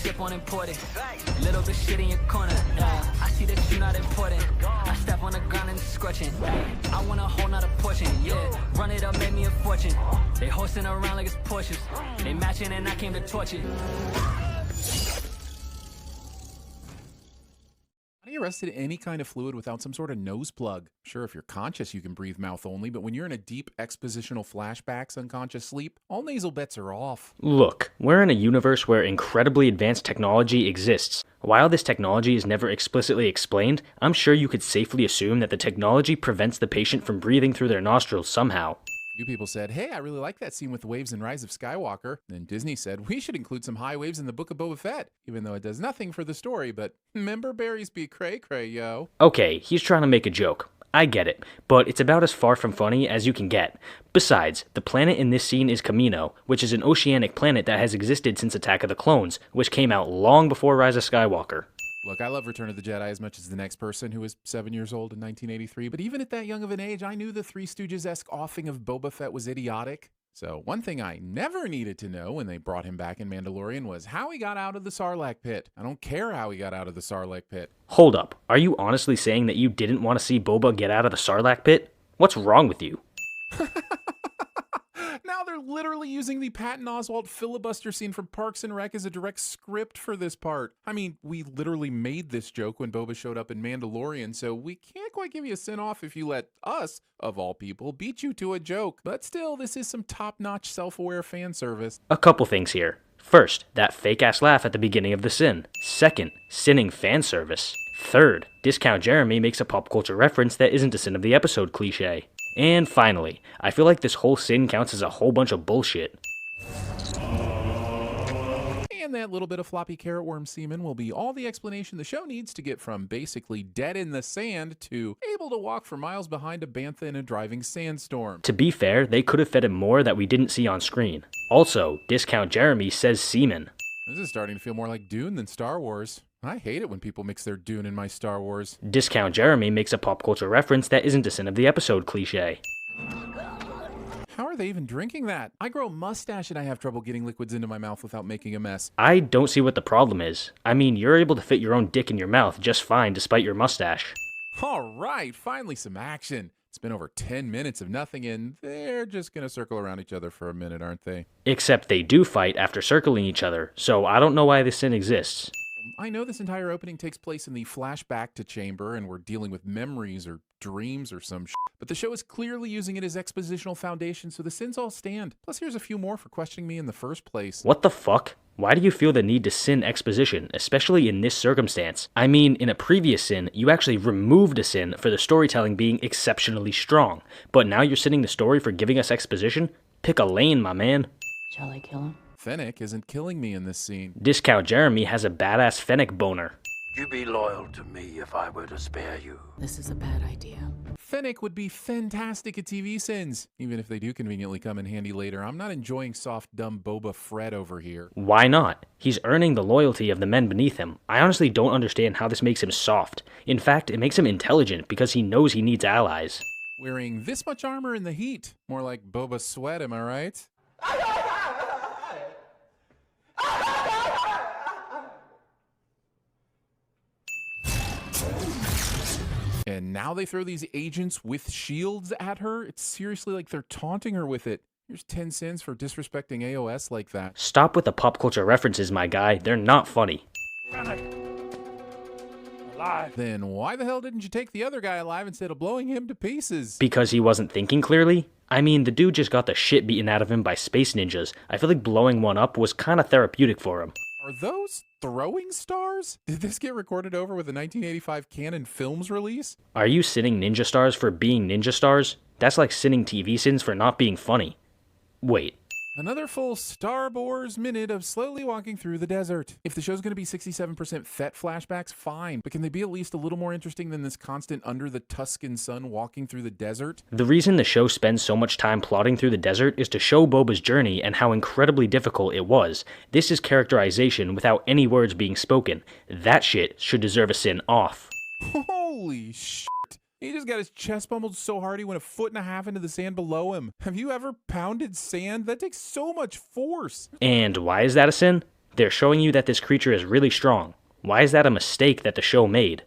sip on important. Little bit shit in your corner. I see that you not important. I step on the ground and scorching. I want a whole nother portion. Yeah, run it up, make me a fortune. They horsing around like it's Porsches. They matching and I came to torch it. How do you arrested any kind of fluid without some sort of nose plug? Sure, if you're conscious, you can breathe mouth only, but when you're in a deep expositional flashbacks unconscious sleep, all nasal bets are off. Look, we're in a universe where incredibly advanced technology exists. While this technology is never explicitly explained, I'm sure you could safely assume that the technology prevents the patient from breathing through their nostrils somehow. Few people said, hey, I really like that scene with the waves in Rise of Skywalker. Then Disney said, we should include some high waves in the Book of Boba Fett, even though it does nothing for the story, but remember berries be cray-cray, yo. Okay, he's trying to make a joke. I get it, but it's about as far from funny as you can get. Besides, the planet in this scene is Camino, which is an oceanic planet that has existed since Attack of the Clones, which came out long before Rise of Skywalker. Look, I love Return of the Jedi as much as the next person who was 7 years old in 1983, but even at that young of an age, I knew the Three Stooges-esque offing of Boba Fett was idiotic. So one thing I never needed to know when they brought him back in Mandalorian was how he got out of the Sarlacc pit. I don't care how he got out of the Sarlacc pit. Hold up, are you honestly saying that you didn't want to see Boba get out of the Sarlacc pit? What's wrong with you? Now they're literally using the Patton Oswalt filibuster scene from Parks and Rec as a direct script for this part. I mean, we literally made this joke when Boba showed up in Mandalorian, so we can't quite give you a send-off if you let us, of all people, beat you to a joke. But still, this is some top-notch self-aware fan service. A couple things here. First, that fake-ass laugh at the beginning of the sin. Second, sinning fan service. Third, Discount Jeremy makes a pop culture reference that isn't a sin of the episode cliche. And finally, I feel like this whole sin counts as a whole bunch of bullshit. And that little bit of floppy carrot worm semen will be all the explanation the show needs to get from basically dead in the sand to able to walk for miles behind a bantha in a driving sandstorm. To be fair, they could have fed him more that we didn't see on screen. Also, Discount Jeremy says semen. This is starting to feel more like Dune than Star Wars. I hate it when people mix their Dune in my Star Wars. Discount Jeremy makes a pop culture reference that isn't a sin of the episode cliche. How are they even drinking that? I grow a mustache and I have trouble getting liquids into my mouth without making a mess. I don't see what the problem is. I mean, you're able to fit your own dick in your mouth just fine despite your mustache. All right, finally some action. It's been over 10 minutes of nothing and they're just gonna circle around each other for a minute, aren't they? Except they do fight after circling each other, so I don't know why this sin exists. I know this entire opening takes place in the flashback to chamber and we're dealing with memories or dreams or some shit, but the show is clearly using it as expositional foundation, so the sins all stand. Plus here's a few more for questioning me in the first place. What the fuck? Why do you feel the need to sin exposition, especially in this circumstance? I mean, in a previous sin, you actually removed a sin for the storytelling being exceptionally strong, but now you're sinning the story for giving us exposition? Pick a lane, my man. Shall I kill him? Fennec isn't killing me in this scene. Discount Jeremy has a badass Fennec boner. Would you be loyal to me if I were to spare you? This is a bad idea. Fennec would be fantastic at TV sins, even if they do conveniently come in handy later. I'm not enjoying soft, dumb Boba Fett over here. Why not? He's earning the loyalty of the men beneath him. I honestly don't understand how this makes him soft. In fact, it makes him intelligent because he knows he needs allies. Wearing this much armor in the heat. More like Boba Sweat, am I right? And now they throw these agents with shields at her? It's seriously like they're taunting her with it. Here's 10 cents for disrespecting AOS like that. Stop with the pop culture references, my guy. They're not funny. Alive. Then why the hell didn't you take the other guy alive instead of blowing him to pieces? Because he wasn't thinking clearly? I mean, the dude just got the shit beaten out of him by space ninjas. I feel like blowing one up was kinda therapeutic for him. Are those throwing stars? Did this get recorded over with the 1985 Canon Films release? Are you sinning ninja stars for being ninja stars? That's like sinning TV sins for not being funny. Wait. Another full Star Wars minute of slowly walking through the desert. If the show's going to be 67% Fett flashbacks, fine. But can they be at least a little more interesting than this constant under the Tuscan sun walking through the desert? The reason the show spends so much time plotting through the desert is to show Boba's journey and how incredibly difficult it was. This is characterization without any words being spoken. That shit should deserve a sin off. Holy shit. He just got his chest pummeled so hard he went 1.5 feet into the sand below him. Have you ever pounded sand? That takes so much force. And why is that a sin? They're showing you that this creature is really strong. Why is that a mistake that the show made?